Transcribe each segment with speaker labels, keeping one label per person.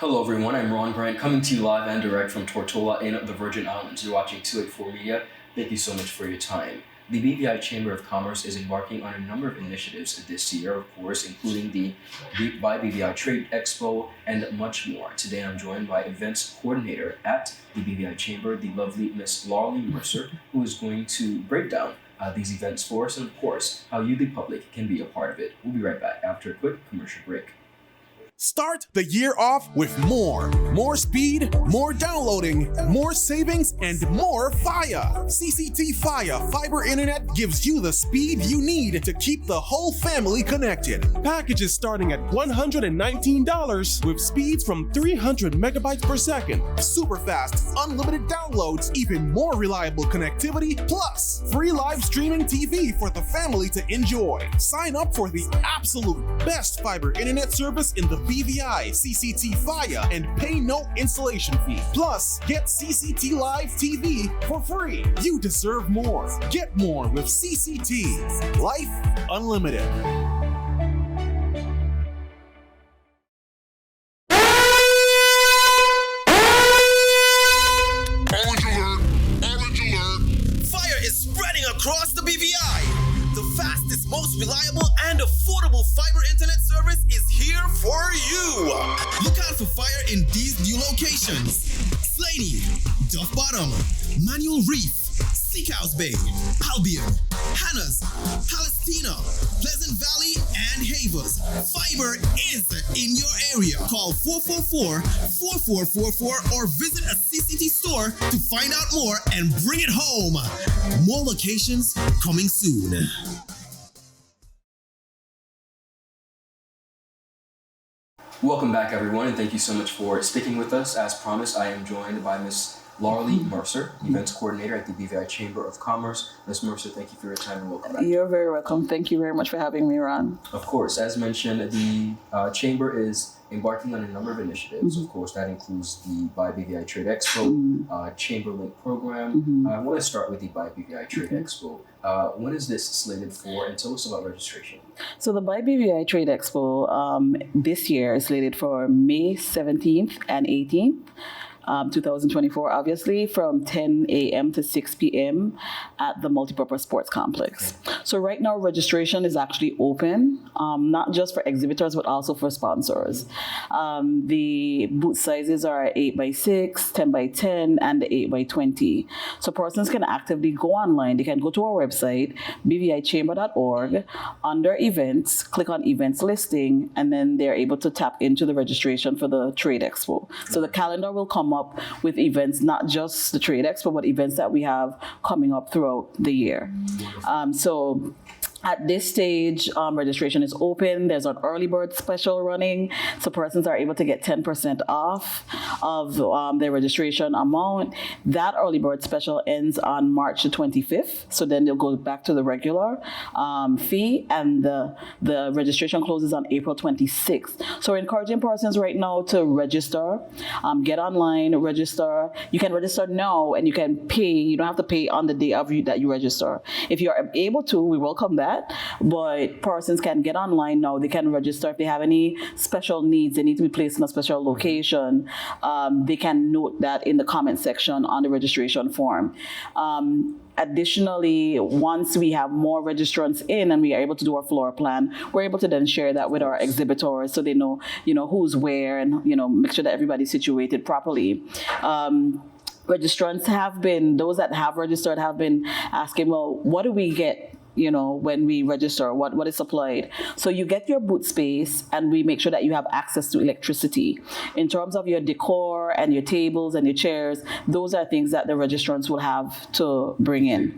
Speaker 1: Hello everyone, I'm Ron Grant coming to you live and direct from Tortola in the Virgin Islands. You're watching 284 Media. Thank you so much for your time. The BVI Chamber of Commerce is embarking on a number of initiatives this year, of course, including the BVI Trade Expo and much more. Today I'm joined by events coordinator at the BVI Chamber, the lovely Miss Mercer, who is going to break down these events for us and, of course, how you, the public, can be a part of it. We'll be right back after a quick commercial break.
Speaker 2: Start the year off with more. More speed, more downloading, more savings, and more Fire. CCT Fire Fiber Internet gives you the speed you need to keep the whole family connected. Packages starting at $119 with speeds from 300 megabytes per second, super fast, unlimited downloads, even more reliable connectivity, plus free live streaming TV for the family to enjoy. Sign up for the absolute best fiber internet service in the BVI CCT Fire and pay no installation fee. Plus, get CCT Live TV for free. You deserve more. Get more with CCT. Life Unlimited.
Speaker 3: Orange alert! Fire is spreading across the BVI. The fastest, most reliable, and affordable fiber internet service is here for you. Look out for fire in these new locations: Slaney, Duff Bottom, Manual Reef, Seacows Bay, Albion, Hannah's, Palestina, Pleasant Valley, and Havers. Fiber is in your area. Call 444-4444 or visit a CCT store to find out more and bring it home. More locations coming soon.
Speaker 1: Welcome back, everyone, and thank you so much for sticking with us. As promised, I am joined by Miss Mercer, events coordinator at the BVI Chamber of Commerce. Ms. Mercer, thank you for your time and welcome back.
Speaker 4: You're very welcome. Thank you very much for having me, Ron.
Speaker 1: Of course, as mentioned, the Chamber is embarking on a number of initiatives. Of course, that includes the BVI Trade Expo, Chamber Link program. I want to start with the BVI Trade Expo. When is this slated for, and tell us about registration?
Speaker 4: So the BVI Trade Expo this year is slated for May 17th and 18th. 2024, obviously, from 10 a.m. to 6 p.m. at the Multipurpose Sports Complex. So right now, registration is actually open, not just for exhibitors, but also for sponsors. The booth sizes are 8x6, 10x10, and 8x20. So persons can actively go online. They can go to our website, bvichamber.org, under events, click on events listing, and then they're able to tap into the registration for the Trade Expo. So the calendar will come up with events, not just the Trade Expo, but events that we have coming up throughout the year. So at this stage, registration is open. There's an early bird special running, so persons are able to get 10% off of their registration amount. That early bird special ends on March the 25th, so then they'll go back to the regular fee, and the registration closes on April 26th. So we're encouraging persons right now to register, get online, register. You can register now, and you can pay. You don't have to pay on the day of that you register. If you're able to, we welcome that. But persons can get online now. They can register if they have any special needs. They need to be placed in a special location. They can note that in the comment section on the registration form. Additionally, once we have more registrants in and we are able to do our floor plan, we're able to then share that with our exhibitors so they know, who's where, and, make sure that everybody's situated properly. Registrants those that have registered have been asking, well, what do we get? When we register, what is supplied. So you get your booth space, and we make sure that you have access to electricity. In terms of your decor and your tables and your chairs, those are things that the registrants will have to bring in.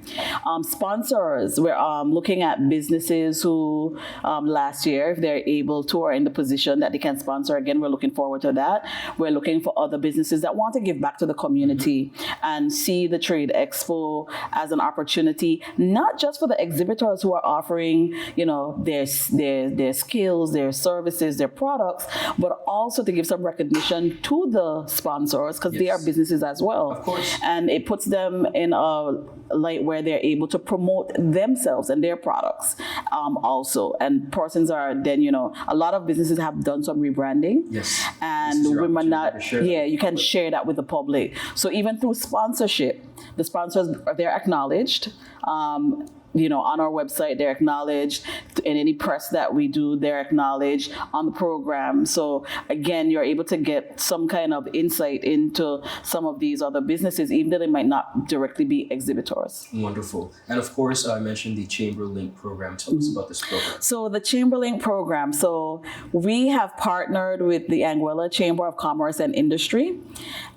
Speaker 4: Sponsors, we're looking at businesses who last year, if they're able to or in the position that they can sponsor, again, we're looking forward to that. We're looking for other businesses that want to give back to the community and see the Trade Expo as an opportunity, not just for the exhibitors exhibitors who are offering, their skills, their services, their products, but also to give some recognition to the sponsors because they are businesses as well. Of
Speaker 1: course.
Speaker 4: And it puts them in a light where they're able to promote themselves and their products also. And persons are then, a lot of businesses have done some rebranding.
Speaker 1: Yes.
Speaker 4: And women you can share that with the public. So even through sponsorship, the sponsors, they're acknowledged. On our website, they're acknowledged. In any press that we do, they're acknowledged on the program. So again, you're able to get some kind of insight into some of these other businesses, even though they might not directly be exhibitors.
Speaker 1: Wonderful. And of course, I mentioned the Chamber Link program. Tell us about this program.
Speaker 4: So the Chamber Link program. So we have partnered with the Anguilla Chamber of Commerce and Industry.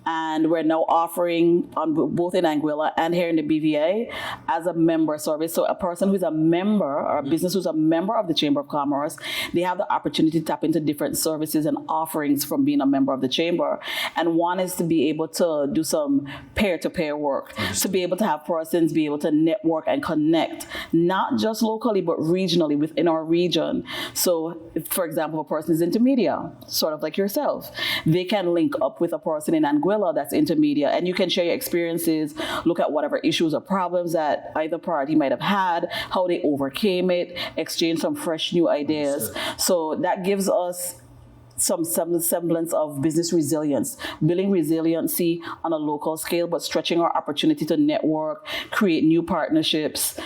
Speaker 4: And we're now offering both in Anguilla and here in the BVI as a member service. So a person who's a member or a business who's a member of the Chamber of Commerce, they have the opportunity to tap into different services and offerings from being a member of the Chamber. And one is to be able to do some peer-to-peer work, to be able to have persons be able to network and connect, not just locally, but regionally within our region. So, for example, a person is into media, sort of like yourself. They can link up with a person in Anguilla that's into media, and you can share your experiences, look at whatever issues or problems that either party might have had, how they overcame it, exchange some fresh new ideas. So that gives us some semblance of business resilience, building resiliency on a local scale, but stretching our opportunity to network, create new partnerships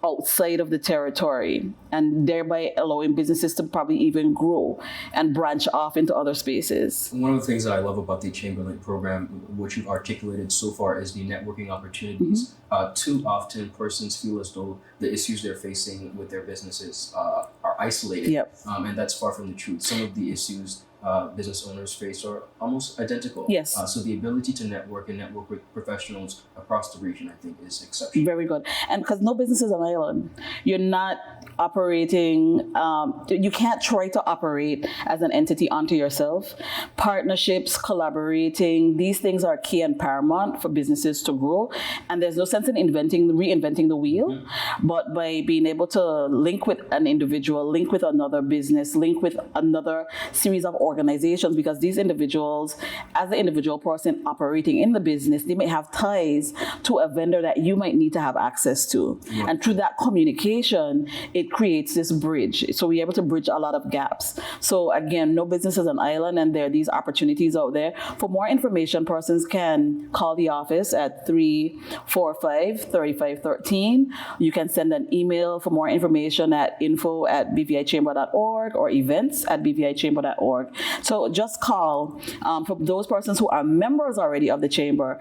Speaker 4: outside of the territory, and thereby allowing businesses to probably even grow and branch off into other spaces.
Speaker 1: One of the things that I love about the Chamberlain program, which you've articulated so far, is the networking opportunities. Too often, persons feel as though the issues they're facing with their businesses are isolated, and that's far from the truth. Some of the issues business owners face are almost identical.
Speaker 4: Yes.
Speaker 1: So the ability to network with professionals across the region, I think, is exceptional.
Speaker 4: Very good. And because no business is an island, you're not operating, you can't try to operate as an entity onto yourself. Partnerships, collaborating, these things are key and paramount for businesses to grow. And there's no sense in reinventing the wheel, but by being able to link with an individual, link with another business, link with another series of organizations, because these individuals, as the individual person operating in the business, they may have ties to a vendor that you might need to have access to. And through that communication, it creates this bridge. So we're able to bridge a lot of gaps. So again, no business is an island, and there are these opportunities out there. For more information, persons can call the office at 345-3513. You can send an email for more information at info@bvichamber.org or events@bvichamber.org. So just call. For those persons who are members already of the Chamber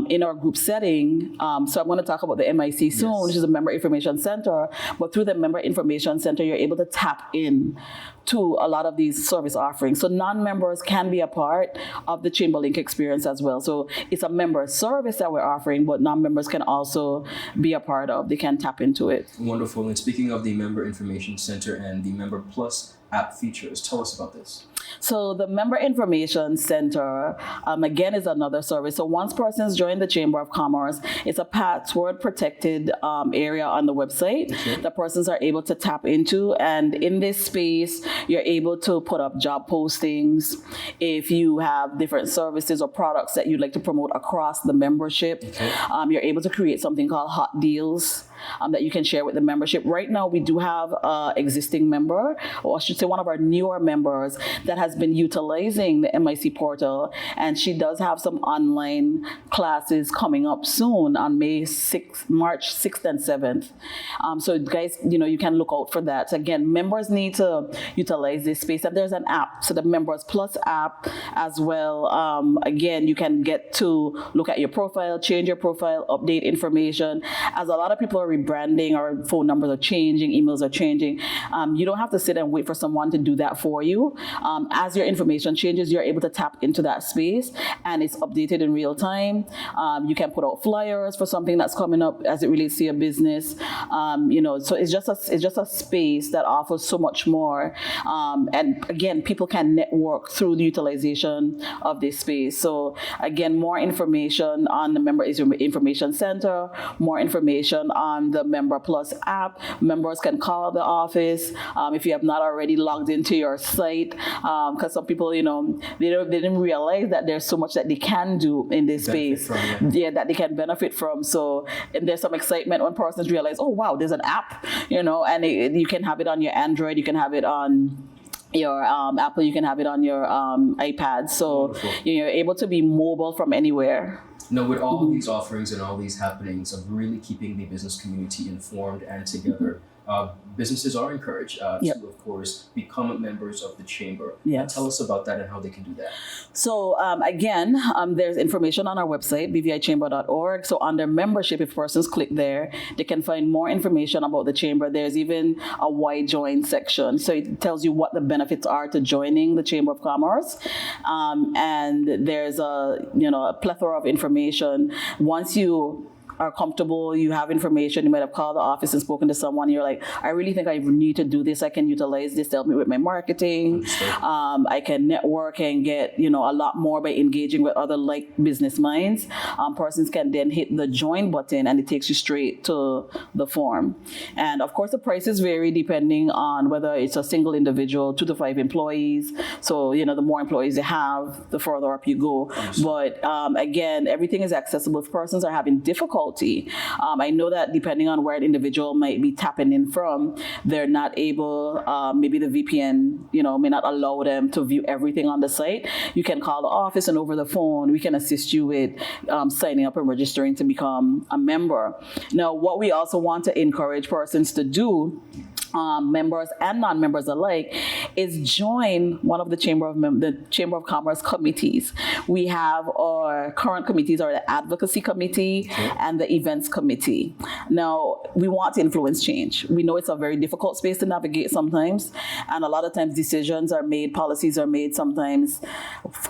Speaker 4: in our group setting, so I'm going to talk about the MIC soon, which is a Member Information Center, but through the Member Information Center, you're able to tap in to a lot of these service offerings. So non-members can be a part of the Chamber Link experience as well. So it's a member service that we're offering, but non-members can also be a part of. They can tap into it.
Speaker 1: Wonderful. And speaking of the Member Information Center and the Member Plus app features, tell us about this.
Speaker 4: So the Member Information Center, again, is another service. So once persons join the Chamber of Commerce, it's a password-protected area on the website that persons are able to tap into. And in this space, you're able to put up job postings. If you have different services or products that you'd like to promote across the membership, you're able to create something called hot deals that you can share with the membership. Right now, we do have an existing member, or I should say one of our newer members, that has been utilizing the MIC portal, and she does have some online classes coming up soon on March 6th and 7th. So guys, you can look out for that. Again, members need to utilize this space, and there's an app, so the Members Plus app as well. Again, you can get to look at your profile, change your profile, update information. As a lot of people are rebranding, or phone numbers are changing, emails are changing, you don't have to sit and wait for someone to do that for you. As your information changes, you're able to tap into that space, and it's updated in real time. You can put out flyers for something that's coming up as it relates to your business. So it's just a space that offers so much more. And again, people can network through the utilization of this space. So again, more information on the Member Information Center, more information on the Member Plus app. Members can call the office if you have not already logged into your site, because some people, they didn't realize that there's so much that they can do in this space, that they can benefit from. So and there's some excitement when persons realize, oh wow, there's an app, and you can have it on your Android, you can have it on your Apple, you can have it on your iPad. So
Speaker 1: Wonderful.
Speaker 4: You're able to be mobile from anywhere.
Speaker 1: Now, with all these offerings and all these happenings of really keeping the business community informed and together, businesses are encouraged to, of course, become members of the chamber.
Speaker 4: Yes.
Speaker 1: Tell us about that and how they can do that.
Speaker 4: So again, there's information on our website, bvichamber.org. So under membership, if persons click there, they can find more information about the chamber. There's even a why join section. So it tells you what the benefits are to joining the Chamber of Commerce. And there's a plethora of information. Once you are comfortable, you have information, you might have called the office and spoken to someone, you're like, I really think I need to do this, I can utilize this to help me with my marketing. I can network and get a lot more by engaging with other like business minds. Persons can then hit the join button and it takes you straight to the form. And of course the prices vary depending on whether it's a single individual, 2 to 5 employees. So the more employees you have, the further up you go. But again, everything is accessible. If persons are having difficulty, I know that depending on where an individual might be tapping in from, they're not able, maybe the VPN, may not allow them to view everything on the site. You can call the office and over the phone, we can assist you with signing up and registering to become a member. Now, what we also want to encourage persons to do, members and non-members alike, is join one of the Chamber of Commerce committees. We have our current committees are the Advocacy Committee and the Events Committee. Now, we want to influence change. We know it's a very difficult space to navigate sometimes, and a lot of times decisions are made, policies are made sometimes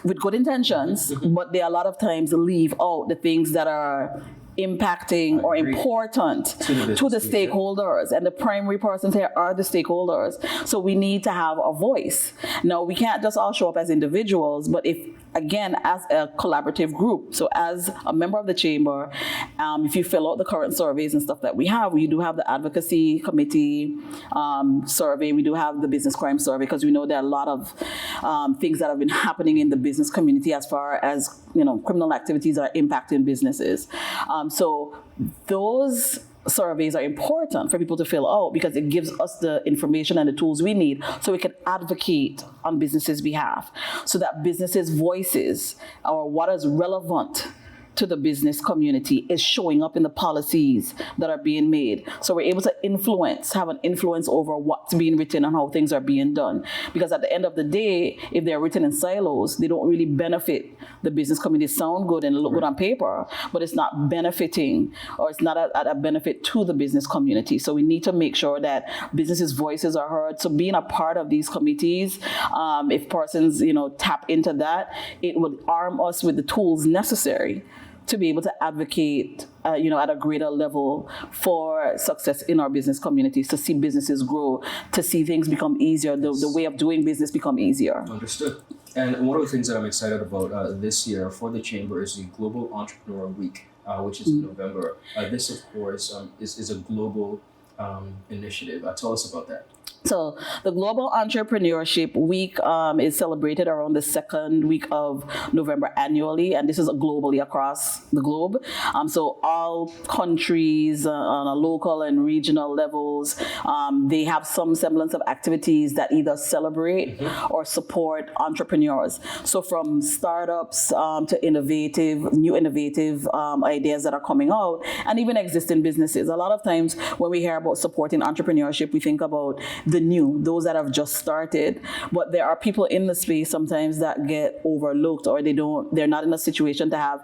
Speaker 4: with good intentions, but they a lot of times leave out the things that are impacting or important to the stakeholders, and the primary persons here are the stakeholders. So we need to have a voice. Now, we can't just all show up as individuals, but if as a collaborative group, so as a member of the chamber, if you fill out the current surveys and stuff that we do have the advocacy committee survey, we do have the business crime survey, because we know there are a lot of things that have been happening in the business community as far as criminal activities are impacting businesses. So those surveys are important for people to fill out, because it gives us the information and the tools we need so we can advocate on businesses' behalf, so that businesses' voices or what is relevant to the business community is showing up in the policies that are being made. So we're able to have an influence over what's being written and how things are being done. Because at the end of the day, if they're written in silos, they don't really benefit the business community. Sound good and look good on paper, but it's not benefiting, or it's not at a benefit to the business community. So we need to make sure that businesses' voices are heard. So being a part of these committees, if persons, tap into that, it would arm us with the tools necessary to be able to advocate, at a greater level for success in our business communities, to see businesses grow, to see things become easier, the way of doing business become easier.
Speaker 1: Understood. And one of the things that I'm excited about this year for the Chamber is the Global Entrepreneur Week, which is in November. This, of course, is a global initiative. Tell us about that.
Speaker 4: So the Global Entrepreneurship Week is celebrated around the second week of November annually, and this is globally across the globe. So all countries on a local and regional levels, they have some semblance of activities that either celebrate or support entrepreneurs. So from startups to new innovative ideas that are coming out, and even existing businesses. A lot of times when we hear about supporting entrepreneurship, we think about the new, those that have just started, but there are people in the space sometimes that get overlooked, or they're not in a situation to have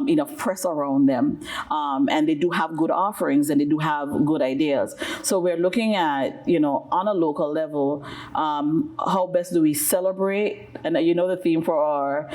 Speaker 4: enough press around them, and they do have good offerings and they do have good ideas. So we're looking at, on a local level, how best do we celebrate, and the theme for our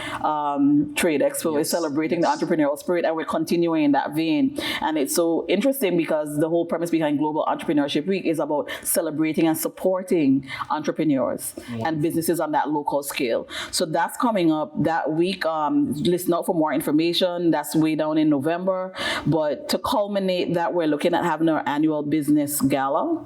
Speaker 4: trade expo is celebrating the entrepreneurial spirit, and we're continuing in that vein. And it's so interesting because the whole premise behind Global Entrepreneurship Week is about celebrating and supporting entrepreneurs and businesses on that local scale. So that's coming up that week. Listen out for more information. That's way down in November. But to culminate that, we're looking at having our annual business gala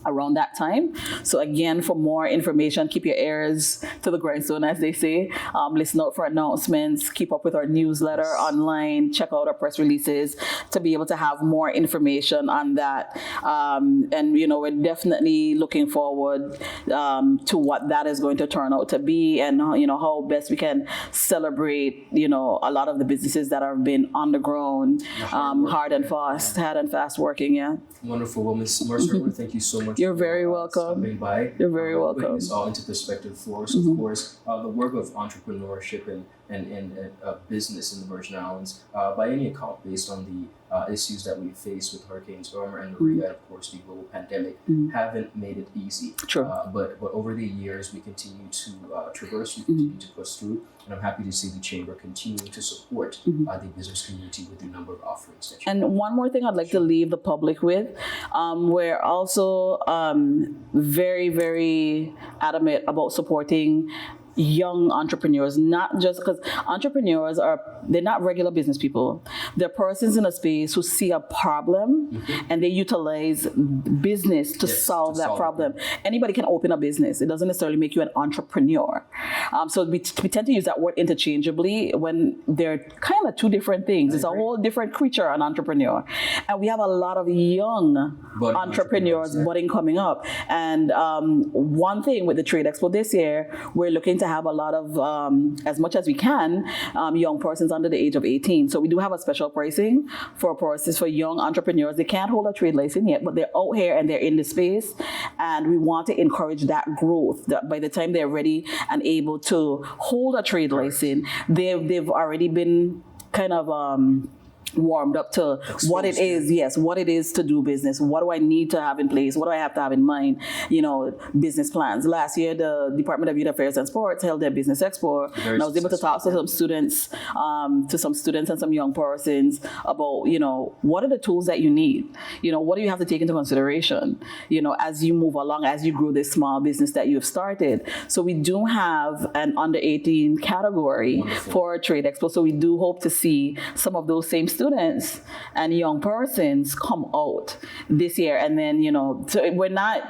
Speaker 4: around that time. So again, for more information, keep your ears to the grindstone, as they say. Listen out for announcements. Keep up with our newsletter online. Check out our press releases to be able to have more information on that. And we're definitely looking forward to what that is going to turn out to be, and how best we can celebrate a lot of the businesses that have been on the ground, hard and fast working. Yeah.
Speaker 1: Wonderful. Well, Ms. Mercer, thank you so much.
Speaker 4: You're very welcome.
Speaker 1: Stopping by.
Speaker 4: You're very welcome.
Speaker 1: Putting this all into perspective for us. Of course, the work of entrepreneurship and business in the Virgin Islands, by any account, based on the issues that we face with Hurricanes Irma and Maria, and of course the global pandemic, haven't made it easy.
Speaker 4: True.
Speaker 1: But over the years, we continue to traverse, we continue to push through, and I'm happy to see the Chamber continuing to support the business community with the number of offerings that you have.
Speaker 4: And one more thing I'd like to leave the public with, we're also very, very adamant about supporting young entrepreneurs, not just because entrepreneurs they're not regular business people. They're persons in a space who see a problem and they utilize business to solve that problem. Anybody can open a business. It doesn't necessarily make you an entrepreneur. So we tend to use that word interchangeably when they're kind of two different things. It's a whole different creature, an entrepreneur. And we have a lot of young entrepreneurs budding coming up. And one thing with the Trade Expo this year, we're looking to have a lot of, as much as we can, young persons under the age of 18. So we do have a special pricing for persons, for young entrepreneurs. They can't hold a trade license yet, but they're out here and they're in the space. And we want to encourage that growth, that by the time they're ready and able to hold a trade license, they've already been kind of warmed up to what it is to do business. What do I need to have in place? What do I have to have in mind? Business plans. Last year, the Department of Youth Affairs and Sports held their business expo, and I was able to talk to some students, and some young persons about, what are the tools that you need? What do you have to take into consideration? As you move along, as you grow this small business that you've started. So we do have an under 18 category for Trade Expo. So we do hope to see some of those same students and young persons come out this year. And then, so we're not,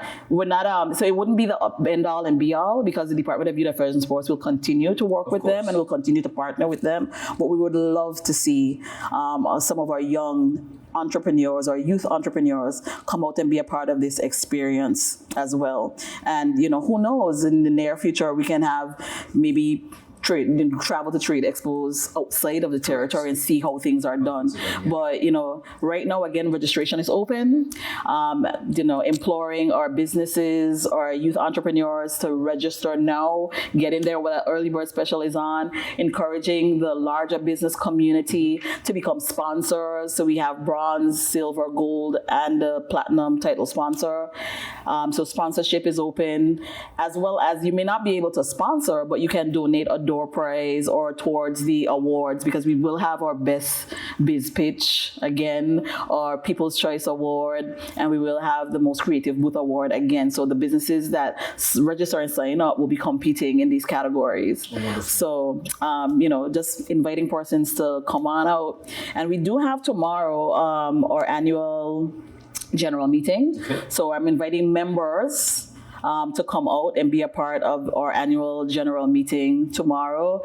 Speaker 4: so it wouldn't be the end all and be all, because the Department of Youth Affairs and Sports will continue to work with them and will continue to partner with them. But we would love to see some of our young entrepreneurs or youth entrepreneurs come out and be a part of this experience as well. And, who knows, in the near future, we can have maybe travel to trade expos outside of the territory and see how things are done. But, right now, again, registration is open. Imploring our businesses, our youth entrepreneurs to register now, get in there when that early bird special is on, encouraging the larger business community to become sponsors. So we have bronze, silver, gold, and the platinum title sponsor. So sponsorship is open, as well as you may not be able to sponsor, but you can donate a door prize or towards the awards, because we will have our best biz pitch again, our People's Choice Award, and we will have the most creative booth award again. So the businesses that register and sign up will be competing in these categories. So, just inviting persons to come on out. And we do have tomorrow our annual general meeting. So I'm inviting members to come out and be a part of our annual general meeting tomorrow.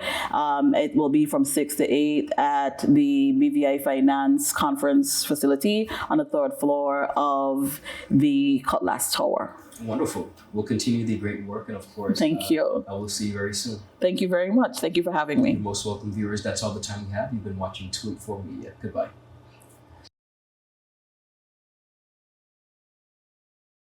Speaker 4: It will be from 6 to 8 at the BVI Finance Conference Facility on the 3rd floor of the Cutlass Tower.
Speaker 1: Wonderful. We'll continue the great work, and of course,
Speaker 4: thank you.
Speaker 1: I will see you very soon.
Speaker 4: Thank you very much. Thank you for having me.
Speaker 1: You're most welcome, viewers. That's all the time we have. You've been watching 284 Media. Goodbye.